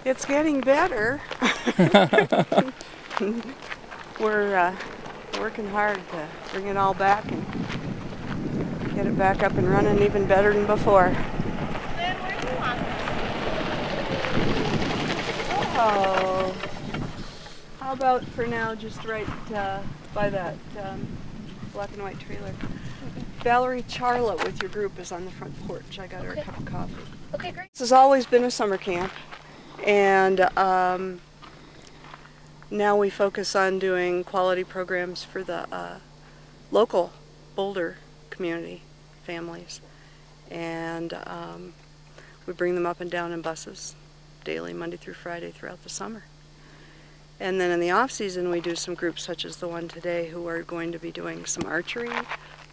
It's getting better. We're working hard to bring it all back and get it back up and running even better than before. Lynn, where do you want them? Oh, how about for now just right by that black and white trailer. Valerie Charlotte with your group is on the front porch. I got her a cup of coffee. Okay, great. This has always been a summer camp, and now we focus on doing quality programs for the local Boulder community families, and we bring them up and down in buses daily, Monday through Friday throughout the summer. And then in the off season we do some groups such as the one today who are going to be doing some archery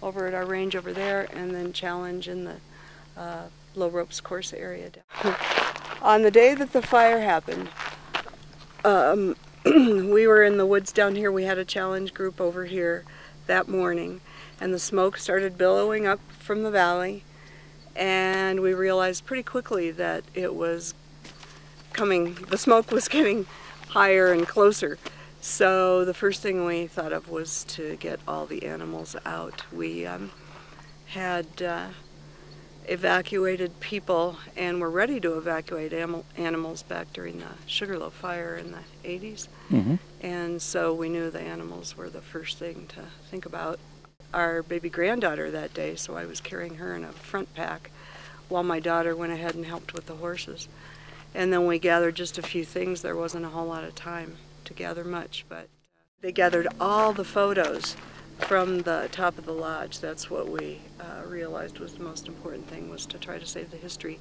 over at our range over there, and then challenge in the low ropes course area down. On the day that the fire happened, we were in the woods down here. We had a challenge group over here that morning, and the smoke started billowing up from the valley, and we realized pretty quickly that it was coming, the smoke was getting higher and closer. So the first thing we thought of was to get all the animals out. We had evacuated people and were ready to evacuate animals back during the Sugarloaf fire in the 80s. Mm-hmm. And so we knew the animals were the first thing to think about. Our baby granddaughter that day, so I was carrying her in a front pack while my daughter went ahead and helped with the horses. And then we gathered just a few things. There wasn't a whole lot of time to gather much, but they gathered all the photos from the top of the lodge. That's what we realized was the most important thing, was to try to save the history.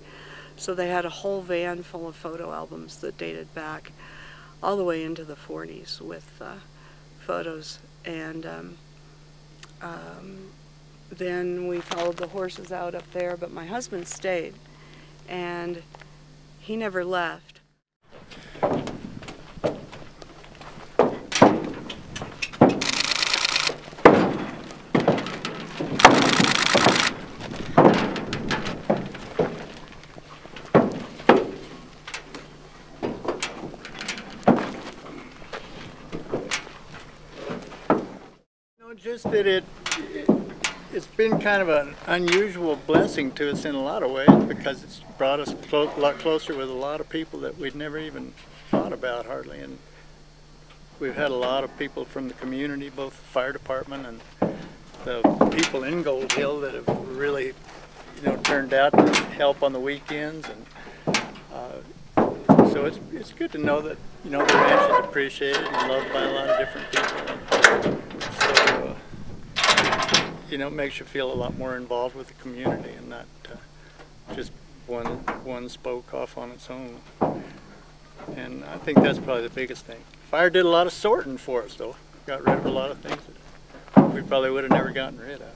So they had a whole van full of photo albums that dated back all the way into the 40s with photos. And then we followed the horses out up there, but my husband stayed, and he never left. Just that it's been kind of an unusual blessing to us in a lot of ways, because it's brought us a lot closer with a lot of people that we'd never even thought about hardly. And we've had a lot of people from the community, both the fire department and the people in Gold Hill, that have really, turned out to help on the weekends. And so it's good to know that the ranch is appreciated and loved by a lot of different people. So it makes you feel a lot more involved with the community, and not just one spoke off on its own. And I think that's probably the biggest thing. Fire did a lot of sorting for us, though. Got rid of a lot of things that we probably would have never gotten rid of.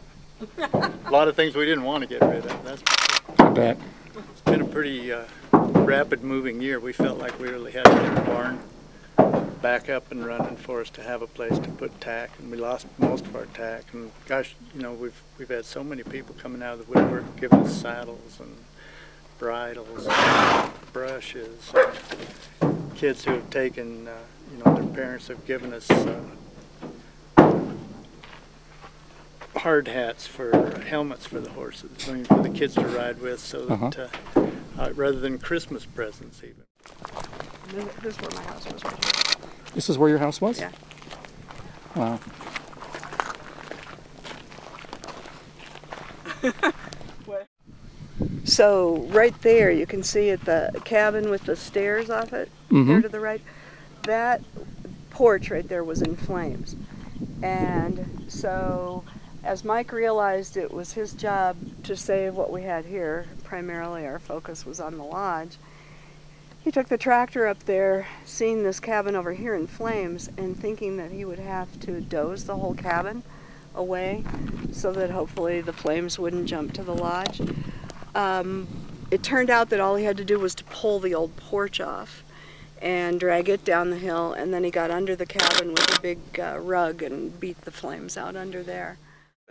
A lot of things we didn't want to get rid of. That's I bet. It's been a pretty rapid moving year. We felt like we really had to get the barn back up and running for us to have a place to put tack, and we lost most of our tack. And gosh, we've had so many people coming out of the woodwork giving us saddles and bridles, and brushes. And kids who have taken, their parents have given us hard hats for helmets for the horses, for the kids to ride with, so that rather than Christmas presents even. This is where my house was right here. This is where your house was? Yeah. Wow. So right there you can see at the cabin with the stairs off it, there to the right, that porch right there was in flames. And so as Mike realized it was his job to save what we had here, primarily our focus was on the lodge, he took the tractor up there, seeing this cabin over here in flames, and thinking that he would have to doze the whole cabin away so that hopefully the flames wouldn't jump to the lodge. It turned out that all he had to do was to pull the old porch off and drag it down the hill, and then he got under the cabin with a big rug and beat the flames out under there.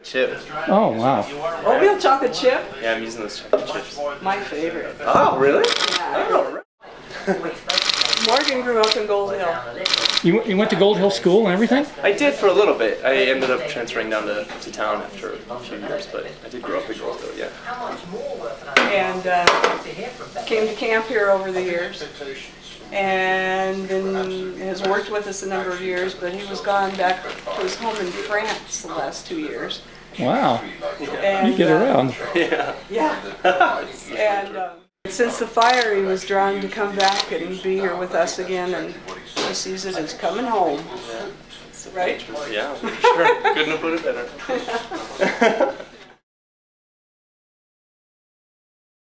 Chip. Oh, wow. Oatmeal chocolate chip? Yeah, I'm using those chocolate chips. My favorite. Oh, really? Yeah. Oh, right. You went to Gold Hill School and everything? I did for a little bit. I ended up transferring down to town after a few years, but I did grow up in Gold Hill, yeah. And came to camp here over the years. And then has worked with us a number of years, but he was gone back to his home in France the last 2 years. Wow. And, You get around. Yeah. Yeah. And since the fire, he was drawn to come back and be here with us again, and he sees it as coming home. Right? Yeah, for sure. Couldn't have put it better.